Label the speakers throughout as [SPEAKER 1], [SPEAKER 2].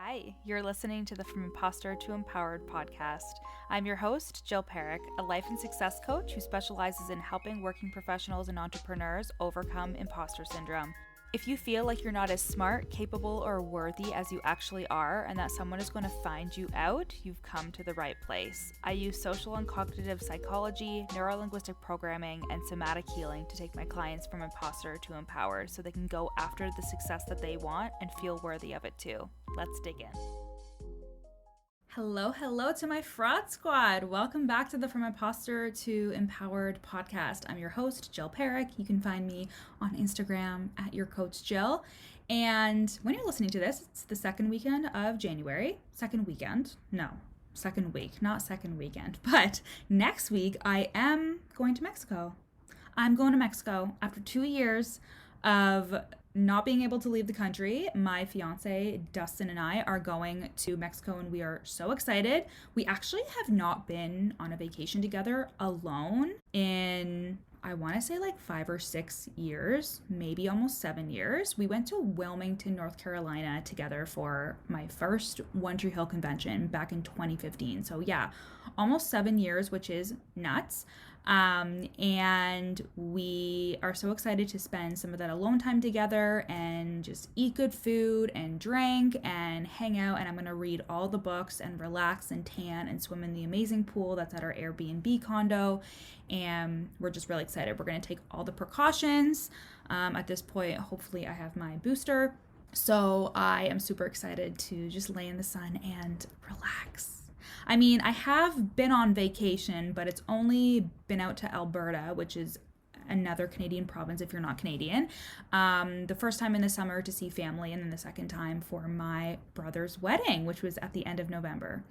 [SPEAKER 1] Hi, you're listening to the From Imposter to Empowered podcast. I'm your host, Jill Perrick, a life and success coach who specializes in helping working professionals and entrepreneurs overcome imposter syndrome. If you feel like you're not as smart, capable, or worthy as you actually are, and that someone is going to find you out, you've come to the right place. I use social and cognitive psychology, neurolinguistic programming, and somatic healing to take my clients from imposter to empowered so they can go after the success that they want and feel worthy of it too. Let's dig in. Hello to my fraud squad. Welcome back to the From Imposter to Empowered podcast. I'm your host, Jill Perrick. You can find me on Instagram at your coach Jill. And when you're listening to this, it's the second weekend of January. Second week, not second weekend. But next week, I am going to Mexico. I'm going to Mexico after 2 years of not being able to leave the country. My fiance Dustin and I are going to Mexico and we are so excited. We actually have not been on a vacation together alone in, I want to say like 5 or 6 years, maybe almost 7 years. We went to Wilmington, North Carolina together for my first One Tree Hill convention back in 2015. So yeah, almost 7 years, which is nuts. And we are so excited to spend some of that alone time together and just eat good food and drink and hang out. And I'm going to read all the books and relax and tan and swim in the amazing pool that's at our Airbnb condo. And we're just really excited. We're going to take all the precautions. At this point, hopefully I have my booster. So I am super excited to just lay in the sun and relax. I mean, I have been on vacation, but it's only been out to Alberta, which is another Canadian province if you're not Canadian. The first time in the summer to see family, and then the second time for my brother's wedding, which was at the end of November.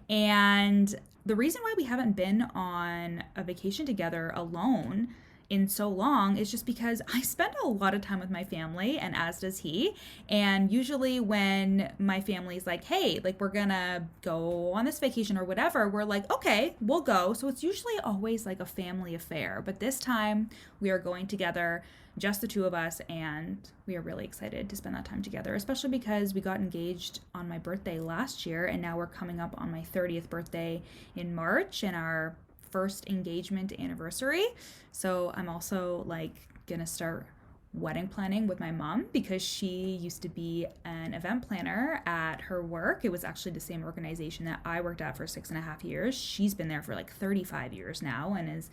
[SPEAKER 1] And the reason why we haven't been on a vacation together alone in so long is just because I spend a lot of time with my family, and as does he. And usually when my family's like, hey, like we're gonna go on this vacation or whatever, we're like, okay, we'll go. So it's usually always like a family affair. But this time we are going together, just the two of us, and we are really excited to spend that time together, especially because we got engaged on my birthday last year, and now we're coming up on my 30th birthday in March, and our first engagement anniversary. So I'm also like gonna start wedding planning with my mom because she used to be an event planner at her work. It was actually the same organization that I worked at for 6.5 years. She's been there for like 35 years now and is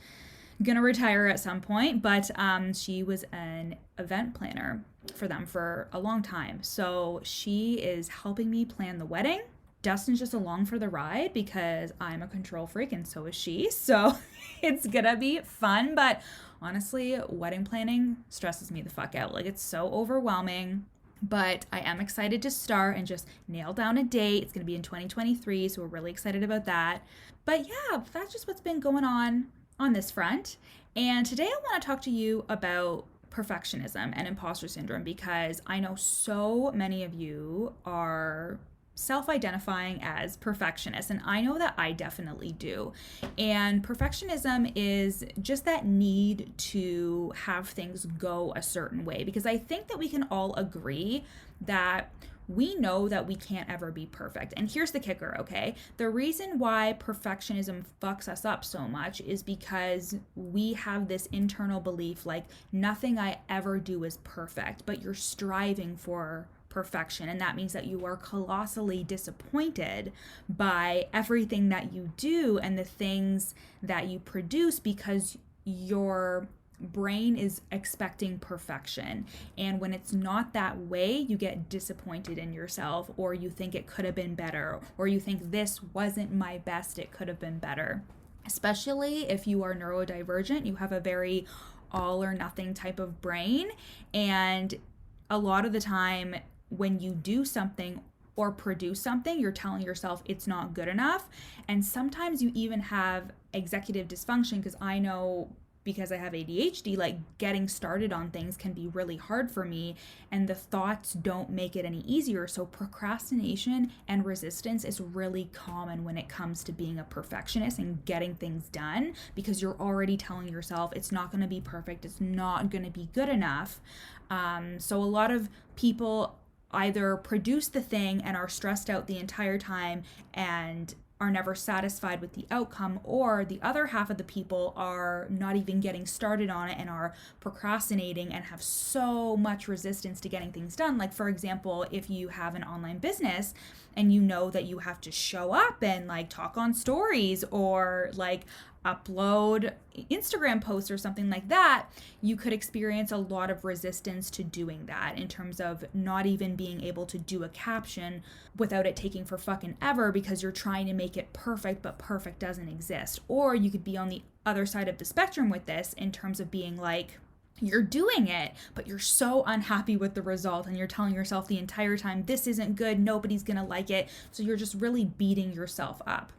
[SPEAKER 1] gonna retire at some point, but she was an event planner for them for a long time. So she is helping me plan the wedding. Dustin's just along for the ride because I'm a control freak and so is she. So it's gonna be fun. But honestly, wedding planning stresses me the fuck out. Like, it's so overwhelming. But I am excited to start and just nail down a date. It's gonna be in 2023, so we're really excited about that. But yeah, that's just what's been going on this front. And today I want to talk to you about perfectionism and imposter syndrome because I know so many of you are self-identifying as perfectionists, and I know that I definitely do. And perfectionism is just that need to have things go a certain way, because I think that we can all agree that we know that we can't ever be perfect. And here's the kicker, okay? The reason why perfectionism fucks us up so much is because we have this internal belief like nothing I ever do is perfect, but you're striving for perfection, and that means that you are colossally disappointed by everything that you do and the things that you produce because your brain is expecting perfection. And when it's not that way, you get disappointed in yourself, or you think it could have been better, or you think this wasn't my best, it could have been better. Especially if you are neurodivergent, you have a very all or nothing type of brain, and a lot of the time when you do something or produce something, you're telling yourself it's not good enough. And sometimes you even have executive dysfunction, because I know, because I have ADHD, like getting started on things can be really hard for me, and the thoughts don't make it any easier. So procrastination and resistance is really common when it comes to being a perfectionist and getting things done, because you're already telling yourself it's not going to be perfect, it's not going to be good enough. So a lot of people either produce the thing and are stressed out the entire time and are never satisfied with the outcome, or the other half of the people are not even getting started on it and are procrastinating and have so much resistance to getting things done. Like, for example, if you have an online business and you know that you have to show up and like talk on stories or like upload Instagram posts or something like that, you could experience a lot of resistance to doing that, in terms of not even being able to do a caption without it taking for fucking ever because you're trying to make it perfect, but perfect doesn't exist. Or you could be on the other side of the spectrum with this, in terms of being like, you're doing it, but you're so unhappy with the result and you're telling yourself the entire time, this isn't good, nobody's gonna like it. So you're just really beating yourself up.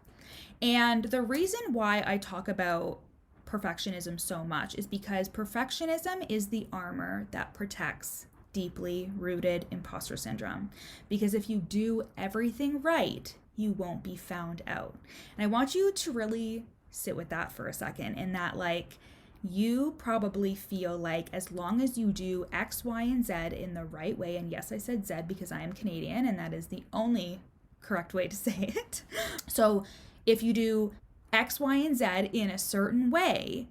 [SPEAKER 1] And the reason why I talk about perfectionism so much is because perfectionism is the armor that protects deeply rooted imposter syndrome. Because if you do everything right, you won't be found out. And I want you to really sit with that for a second, in that, like, you probably feel like as long as you do X, Y, and Z in the right way, and yes, I said Z because I am Canadian and that is the only correct way to say it. So if you do X, Y, and Z in a certain way,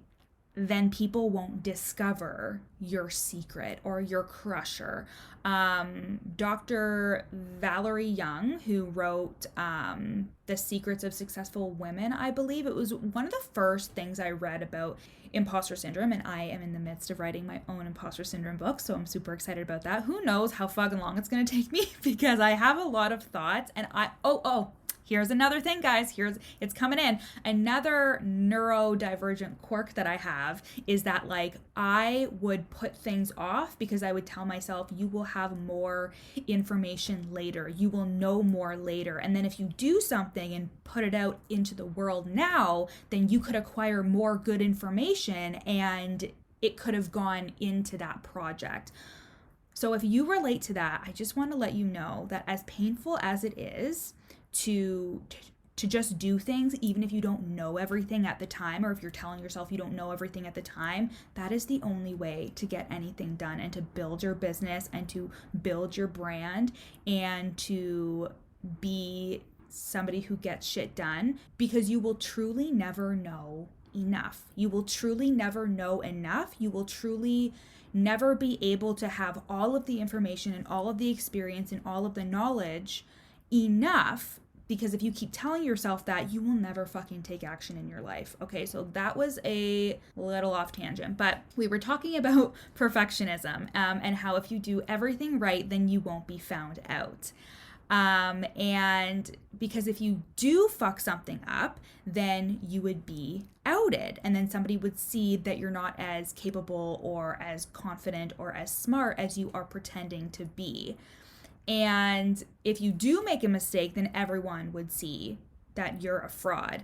[SPEAKER 1] then people won't discover your secret or your crusher. Dr. Valerie Young, who wrote The Secrets of Successful Women, I believe, it was one of the first things I read about imposter syndrome, and I am in the midst of writing my own imposter syndrome book, so I'm super excited about that. Who knows how fucking long it's going to take me, because I have a lot of thoughts, and here's another thing, guys. It's coming in. Another neurodivergent quirk that I have is that, like, I would put things off because I would tell myself, you will have more information later. You will know more later. And then if you do something and put it out into the world now, then you could acquire more good information and it could have gone into that project. So if you relate to that, I just want to let you know that as painful as it is to just do things, even if you don't know everything at the time, or if you're telling yourself you don't know everything at the time, that is the only way to get anything done and to build your business and to build your brand and to be somebody who gets shit done, because you will truly never know enough. You will truly never know enough. You will truly never be able to have all of the information and all of the experience and all of the knowledge enough, because if you keep telling yourself that, you will never fucking take action in your life. Okay, so that was a little off tangent, but we were talking about perfectionism and how if you do everything right, then you won't be found out. And because if you do fuck something up, then you would be outed, and then somebody would see that you're not as capable or as confident or as smart as you are pretending to be. And if you do make a mistake, then everyone would see that you're a fraud.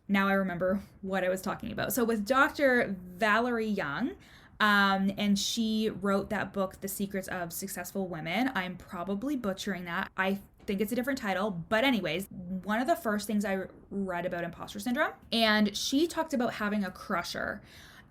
[SPEAKER 1] Now I remember what I was talking about. So with Dr. Valerie Young, and she wrote that book, The Secrets of Successful Women. I'm probably butchering that. I think it's a different title. But anyways, one of the first things I read about imposter syndrome, and she talked about having a crusher.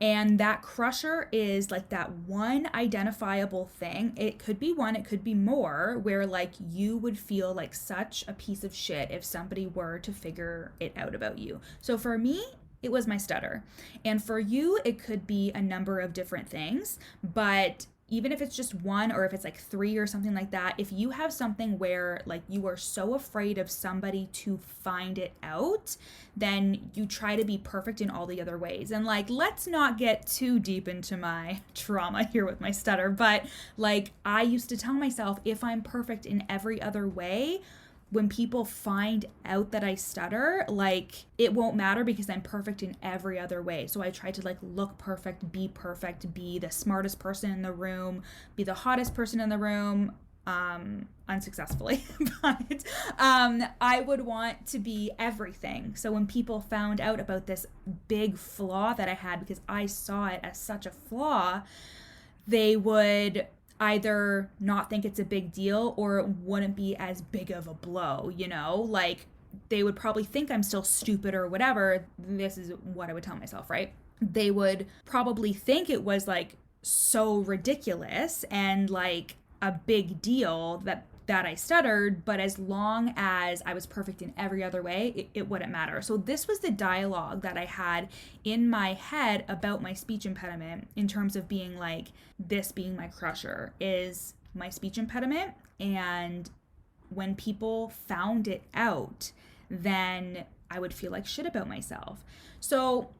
[SPEAKER 1] And that crusher is like that one identifiable thing. It could be one, it could be more, where like you would feel like such a piece of shit if somebody were to figure it out about you. So for me, it was my stutter. And for you, it could be a number of different things. But even if it's just one, or if it's like three or something like that, if you have something where like you are so afraid of somebody to find it out, then you try to be perfect in all the other ways. And like, let's not get too deep into my trauma here with my stutter, but like I used to tell myself, if I'm perfect in every other way, when people find out that I stutter, like it won't matter because I'm perfect in every other way. So I try to like look perfect, be the smartest person in the room, be the hottest person in the room, unsuccessfully. But I would want to be everything. So when people found out about this big flaw that I had, because I saw it as such a flaw, they would either not think it's a big deal, or it wouldn't be as big of a blow, you know? Like, they would probably think I'm still stupid or whatever. This is what I would tell myself, right? They would probably think it was like so ridiculous and like a big deal that I stuttered, but as long as I was perfect in every other way, it wouldn't matter. So this was the dialogue that I had in my head about my speech impediment, in terms of being like, this being my crusher is my speech impediment. And when people found it out, then I would feel like shit about myself. So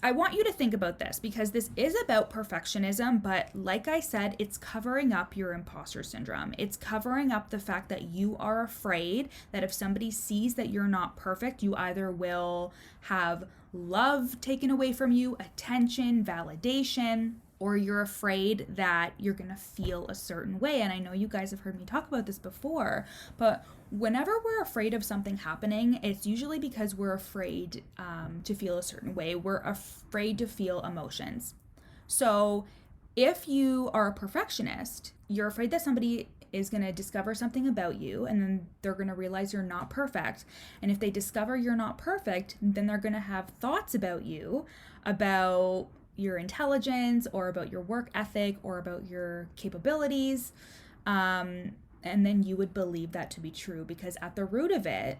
[SPEAKER 1] I want you to think about this, because this is about perfectionism, but like I said, it's covering up your imposter syndrome. It's covering up the fact that you are afraid that if somebody sees that you're not perfect, you either will have love taken away from you, attention, validation, or you're afraid that you're going to feel a certain way. And I know you guys have heard me talk about this before, but whenever we're afraid of something happening, it's usually because we're afraid to feel a certain way. We're afraid to feel emotions. So if you are a perfectionist, you're afraid that somebody is going to discover something about you, and then they're going to realize you're not perfect. And if they discover you're not perfect, then they're going to have thoughts about you, about your intelligence, or about your work ethic, or about your capabilities. And then you would believe that to be true, because at the root of it,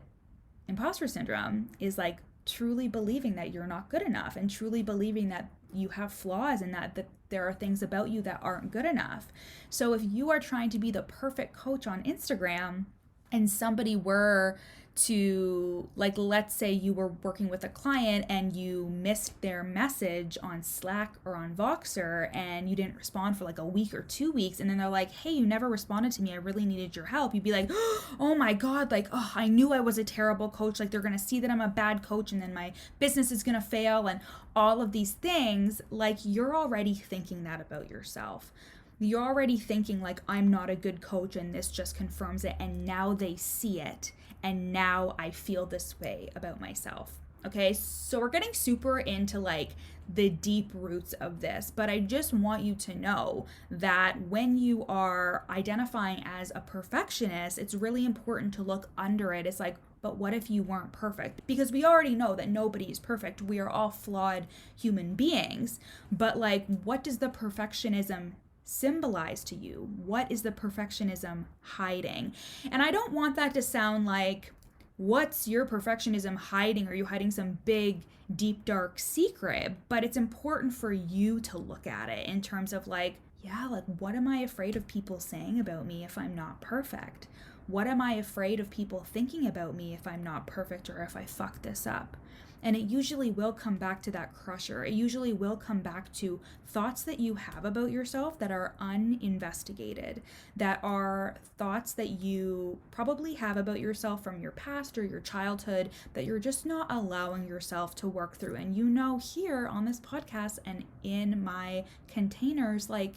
[SPEAKER 1] imposter syndrome is like truly believing that you're not good enough, and truly believing that you have flaws, and that there are things about you that aren't good enough. So if you are trying to be the perfect coach on Instagram, and somebody were to, like, let's say you were working with a client and you missed their message on Slack or on Voxer, and you didn't respond for like a week or 2 weeks, and then they're like, hey, you never responded to me, I really needed your help. You'd be like, oh my God, like, oh, I knew I was a terrible coach. Like, they're going to see that I'm a bad coach, and then my business is going to fail, and all of these things. Like, you're already thinking that about yourself. You're already thinking like, I'm not a good coach, and this just confirms it, and now they see it, and now I feel this way about myself. Okay, so we're getting super into like the deep roots of this, but I just want you to know that when you are identifying as a perfectionist, it's really important to look under it. It's like, but what if you weren't perfect? Because we already know that nobody is perfect. We are all flawed human beings. But like, what does the perfectionism symbolize to you? What is the perfectionism hiding? And I don't want that to sound like, what's your perfectionism hiding? Are you hiding some big, deep, dark secret? But it's important for you to look at it in terms of like, yeah, like, what am I afraid of people saying about me if I'm not perfect? What am I afraid of people thinking about me if I'm not perfect, or if I fuck this up? And it usually will come back to that crusher. It usually will come back to thoughts that you have about yourself that are uninvestigated, that are thoughts that you probably have about yourself from your past or your childhood that you're just not allowing yourself to work through. And you know, here on this podcast and in my containers, like,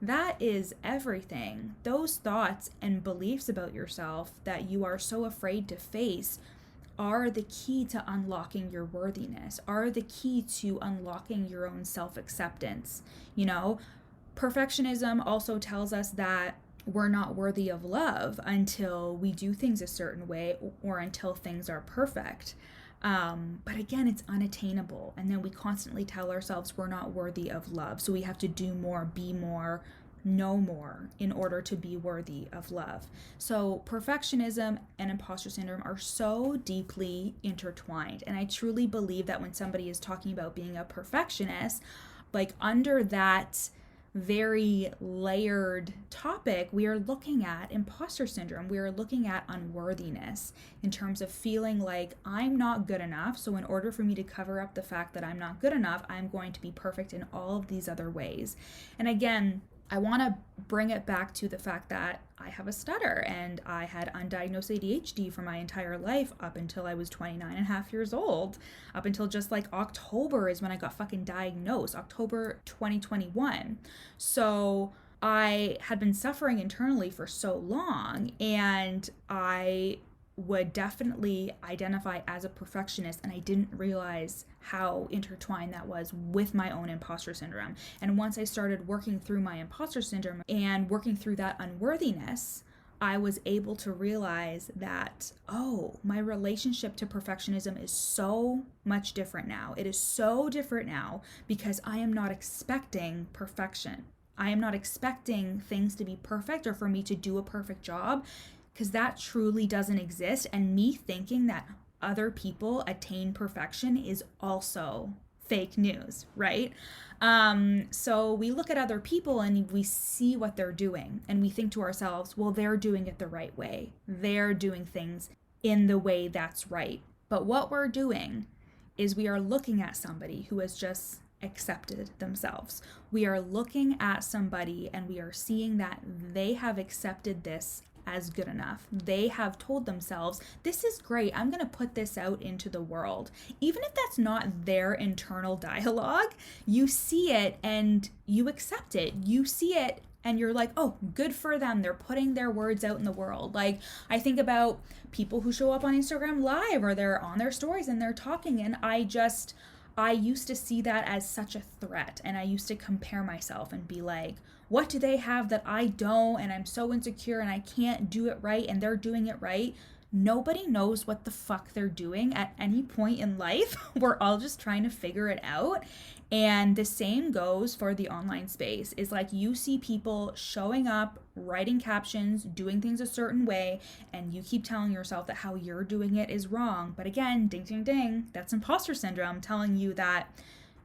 [SPEAKER 1] that is everything. Those thoughts and beliefs about yourself that you are so afraid to face are the key to unlocking your worthiness, are the key to unlocking your own self-acceptance. You know, perfectionism also tells us that we're not worthy of love until we do things a certain way, or until things are perfect. But again, it's unattainable. And then we constantly tell ourselves we're not worthy of love. So we have to do more, be more, know more in order to be worthy of love. So perfectionism and imposter syndrome are so deeply intertwined. And I truly believe that when somebody is talking about being a perfectionist, like, under that very layered topic, we are looking at imposter syndrome. We are looking at unworthiness in terms of feeling like I'm not good enough. So in order for me to cover up the fact that I'm not good enough, I'm going to be perfect in all of these other ways. And again, I want to bring it back to the fact that I have a stutter, and I had undiagnosed ADHD for my entire life up until I was 29 and a half years old. Up until just like October is when I got fucking diagnosed, October 2021. So I had been suffering internally for so long, and I would definitely identify as a perfectionist, and I didn't realize how intertwined that was with my own imposter syndrome. And once I started working through my imposter syndrome and working through that unworthiness, I was able to realize that, oh, my relationship to perfectionism is so much different now. It is so different now because I am not expecting perfection. I am not expecting things to be perfect or for me to do a perfect job, because that truly doesn't exist. And me thinking that other people attain perfection is also fake news, right? So we look at other people and we see what they're doing and we think to ourselves, well, they're doing it the right way. They're doing things in the way that's right. But what we're doing is we are looking at somebody who has just accepted themselves. We are looking at somebody and we are seeing that they have accepted this as good enough. They have told themselves, this is great. I'm going to put this out into the world. Even if that's not their internal dialogue, you see it and you accept it. You see it and you're like, oh, good for them. They're putting their words out in the world. Like, I think about people who show up on Instagram Live or they're on their stories and they're talking, and I used to see that as such a threat, and I used to compare myself and be like, what do they have that I don't? And I'm so insecure and I can't do it right and they're doing it right. Nobody knows what the fuck they're doing at any point in life. We're all just trying to figure it out. And the same goes for the online space. Is like, you see people showing up, writing captions, doing things a certain way, and you keep telling yourself that how you're doing it is wrong. But again, ding, ding, ding, that's imposter syndrome telling you that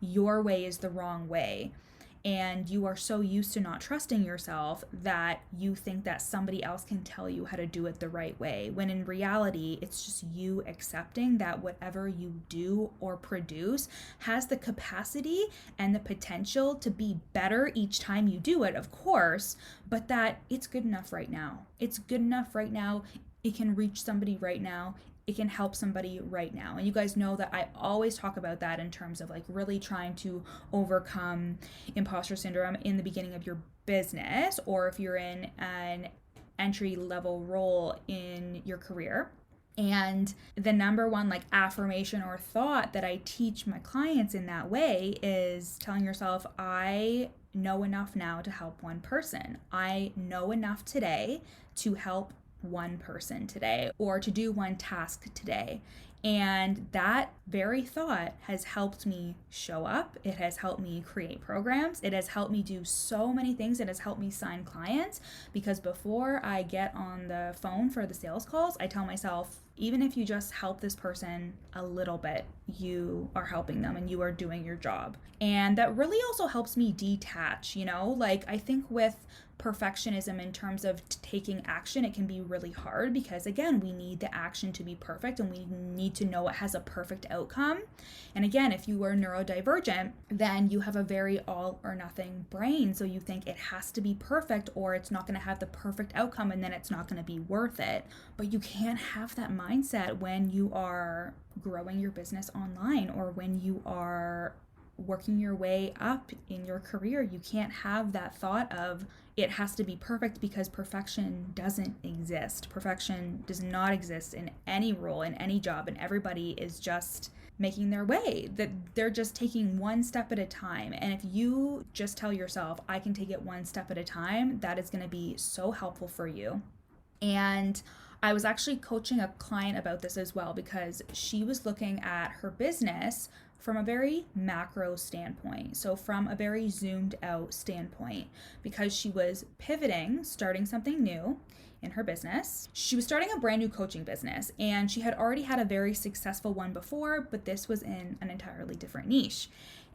[SPEAKER 1] your way is the wrong way. And you are so used to not trusting yourself that you think that somebody else can tell you how to do it the right way, when in reality, it's just you accepting that whatever you do or produce has the capacity and the potential to be better each time you do it, of course, but that it's good enough right now. It's good enough right now. It can reach somebody right now. It can help somebody right now. And you guys know that I always talk about that in terms of like really trying to overcome imposter syndrome in the beginning of your business, or if you're in an entry level role in your career. And the number one like affirmation or thought that I teach my clients in that way is telling yourself, I know enough now to help one person. I know enough today to help one person today, or to do one task today. And that very thought has helped me show up. It has helped me create programs. It has helped me do so many things. It has helped me sign clients, because before I get on the phone for the sales calls, I tell myself, even if you just help this person a little bit, you are helping them and you are doing your job. And that really also helps me detach, like I think with perfectionism in terms of taking action, it can be really hard because again, we need the action to be perfect and we need to know it has a perfect outcome. And again, if you are neurodivergent, then you have a very all or nothing brain. So you think it has to be perfect or it's not going to have the perfect outcome and then it's not going to be worth it. But you can't have that mindset when you are growing your business online or when you are working your way up in your career. You can't have that thought of it has to be perfect, because perfection doesn't exist. Perfection does not exist in any role, in any job, and everybody is just making their way, that they're just taking one step at a time. And if you just tell yourself, I can take it one step at a time, that is going to be so helpful for you. And I was actually coaching a client about this as well, because she was looking at her business from a very macro standpoint. So from a very zoomed out standpoint, because she was pivoting, starting something new in her business. She was starting a brand new coaching business, and she had already had a very successful one before, but this was in an entirely different niche.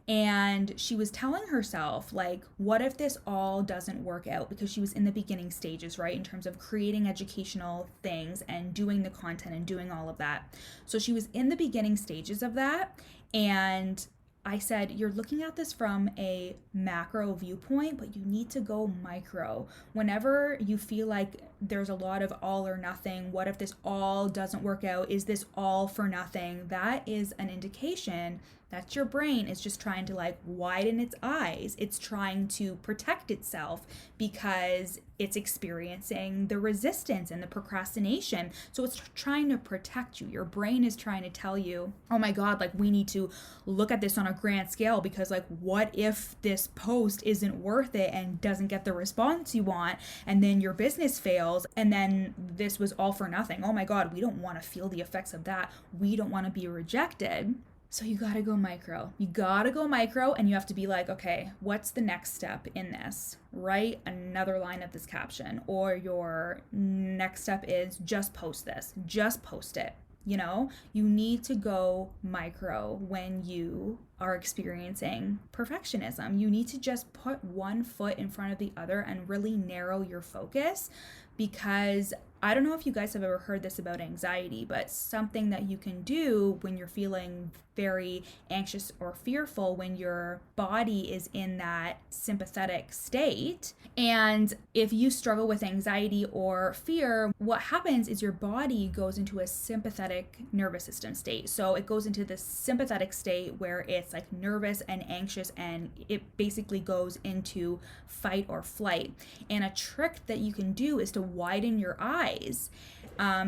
[SPEAKER 1] And she was telling herself, like, what if this all doesn't work out? Because she was in the beginning stages, right? In terms of creating educational things and doing the content and doing all of that. So she was in the beginning stages of that. And I said, you're looking at this from a macro viewpoint, but you need to go micro. Whenever you feel like there's a lot of all or nothing, what if this all doesn't work out? Is this all for nothing? That is an indication that your brain is just trying to like widen its eyes. It's trying to protect itself because it's experiencing the resistance and the procrastination. So it's trying to protect you. Your brain is trying to tell you, oh my God, like we need to look at this on a grand scale, because like, what if this post isn't worth it and doesn't get the response you want? And then your business fails. And then this was all for nothing. Oh my God, we don't want to feel the effects of that. We don't want to be rejected. So you gotta go micro. You gotta go micro, and you have to be like, okay, what's the next step in this? Write another line of this caption. Or your next step is just post this. Just post it. You know, you need to go micro when you are experiencing perfectionism. You need to just put one foot in front of the other and really narrow your focus, because I don't know if you guys have ever heard this about anxiety, but something that you can do when you're feeling very anxious or fearful, when your body is in that sympathetic state. And if you struggle with anxiety or fear, what happens is your body goes into a sympathetic nervous system state. So it goes into this sympathetic state where it's like nervous and anxious, and it basically goes into fight or flight. And a trick that you can do is to widen your eyes,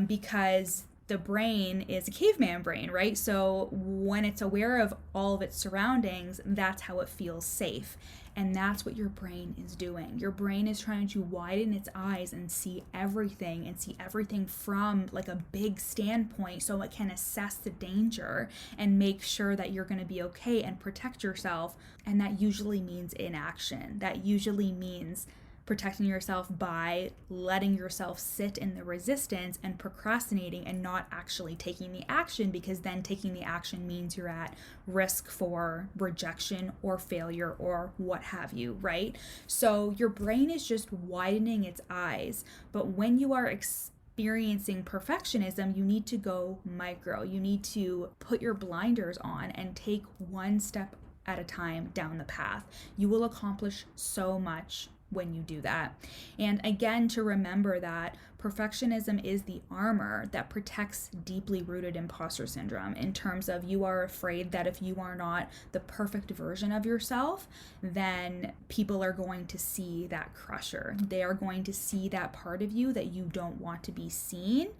[SPEAKER 1] because the brain is a caveman brain, right? So when it's aware of all of its surroundings, that's how it feels safe. And that's what your brain is doing. Your brain is trying to widen its eyes and see everything from like a big standpoint, so it can assess the danger and make sure that you're going to be okay and protect yourself. And that usually means inaction. That usually means protecting yourself by letting yourself sit in the resistance and procrastinating and not actually taking the action, because then taking the action means you're at risk for rejection or failure or what have you, right? So your brain is just widening its eyes. But when you are experiencing perfectionism, you need to go micro. You need to put your blinders on and take one step at a time down the path. You will accomplish so much when you do that. And again, to remember that perfectionism is the armor that protects deeply rooted imposter syndrome, in terms of you are afraid that if you are not the perfect version of yourself, then people are going to see that crusher. They are going to see that part of you that you don't want to be seen.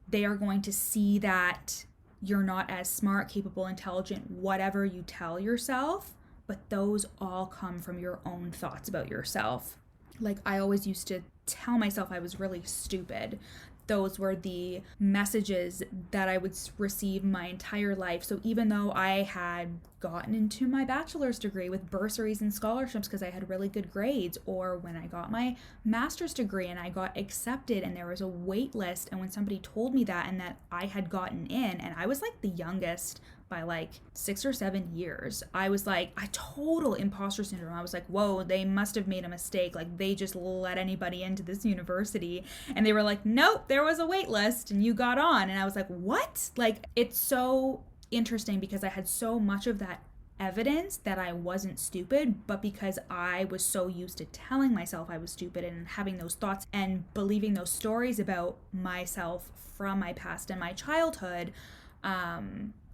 [SPEAKER 1] They are going to see that you're not as smart, capable, intelligent, whatever you tell yourself. But those all come from your own thoughts about yourself. Like, I always used to tell myself I was really stupid. Those were the messages that I would receive my entire life. So even though I had gotten into my bachelor's degree with bursaries and scholarships because I had really good grades, or when I got my master's degree and I got accepted and there was a wait list, and when somebody told me that and that I had gotten in, and I was like the youngest by like 6 or 7 years, I was like, a total imposter syndrome. I was like, whoa, they must have made a mistake. Like, they just let anybody into this university. And they were like, nope, there was a wait list and you got on. And I was like, what? Like, it's so interesting because I had so much of that evidence that I wasn't stupid, but because I was so used to telling myself I was stupid and having those thoughts and believing those stories about myself from my past and my childhood,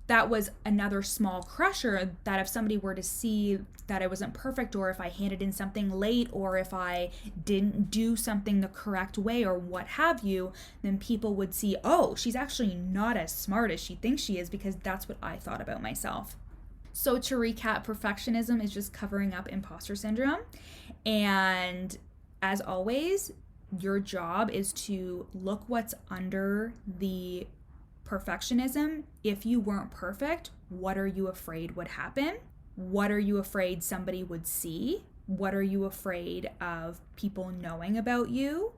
[SPEAKER 1] that was another small crusher, that if somebody were to see that I wasn't perfect, or if I handed in something late, or if I didn't do something the correct way or what have you, then people would see, oh, she's actually not as smart as she thinks she is, because that's what I thought about myself. So to recap, perfectionism is just covering up imposter syndrome. And as always, your job is to look what's under the perfectionism. If you weren't perfect, what are you afraid would happen? What are you afraid somebody would see? What are you afraid of people knowing about you?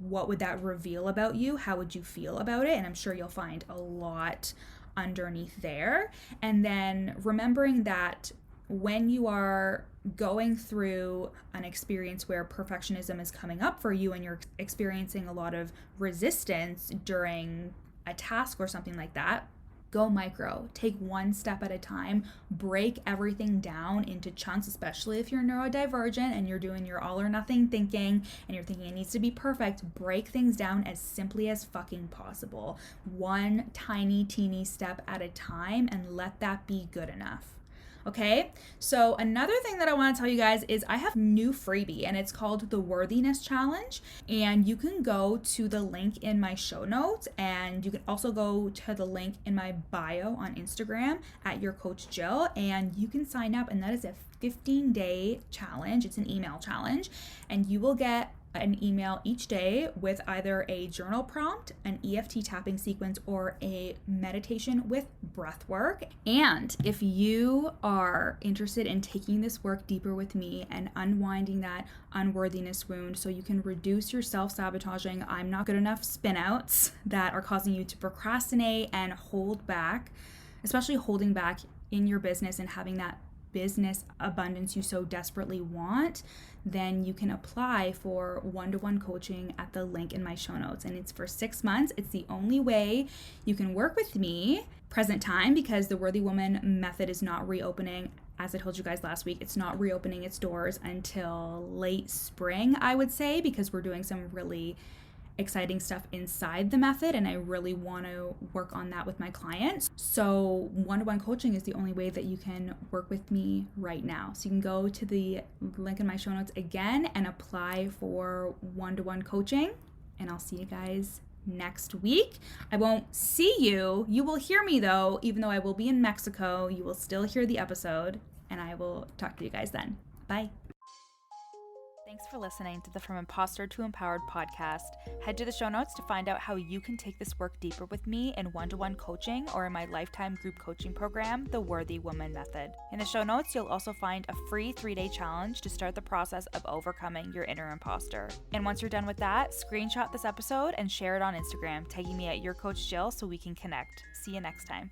[SPEAKER 1] What would that reveal about you? How would you feel about it? And I'm sure you'll find a lot underneath there. And then remembering that when you are going through an experience where perfectionism is coming up for you and you're experiencing a lot of resistance during a task or something like that, go micro. Take one step at a time. Break everything down into chunks, especially if you're neurodivergent and you're doing your all or nothing thinking and you're thinking it needs to be perfect. Break things down as simply as fucking possible. One tiny, teeny step at a time, and let that be good enough. Okay, so another thing that I want to tell you guys is I have a new freebie, and it's called the Worthiness Challenge. And you can go to the link in my show notes, and you can also go to the link in my bio on Instagram at Your Coach Jill, and you can sign up. And that is a 15-day challenge. It's an email challenge, and you will get an email each day with either a journal prompt, an EFT tapping sequence, or a meditation with breath work. And if you are interested in taking this work deeper with me and unwinding that unworthiness wound so you can reduce your self-sabotaging I'm not good enough spinouts that are causing you to procrastinate and hold back, especially holding back in your business and having that business abundance you so desperately want, then you can apply for one-to-one coaching at the link in my show notes. And it's for 6 months. It's the only way you can work with me present time, because the Worthy Woman method is not reopening. As I told you guys last week, it's not reopening its doors until late spring, I would say, because we're doing some really exciting stuff inside the method, and I really want to work on that with my clients. So one-to-one coaching is the only way that you can work with me right now. So you can go to the link in my show notes again and apply for one-to-one coaching, and I'll see you guys next week. I won't see you. You will hear me though, even though I will be in Mexico. You will still hear the episode, and I will talk to you guys then. Bye. Thanks for listening to the From Imposter to Empowered podcast. Head to the show notes to find out how you can take this work deeper with me in one-to-one coaching or in my lifetime group coaching program, The Worthy Woman Method. In the show notes, you'll also find a free 3-day challenge to start the process of overcoming your inner imposter. And once you're done with that, screenshot this episode and share it on Instagram, tagging me at YourCoachJill so we can connect. See you next time.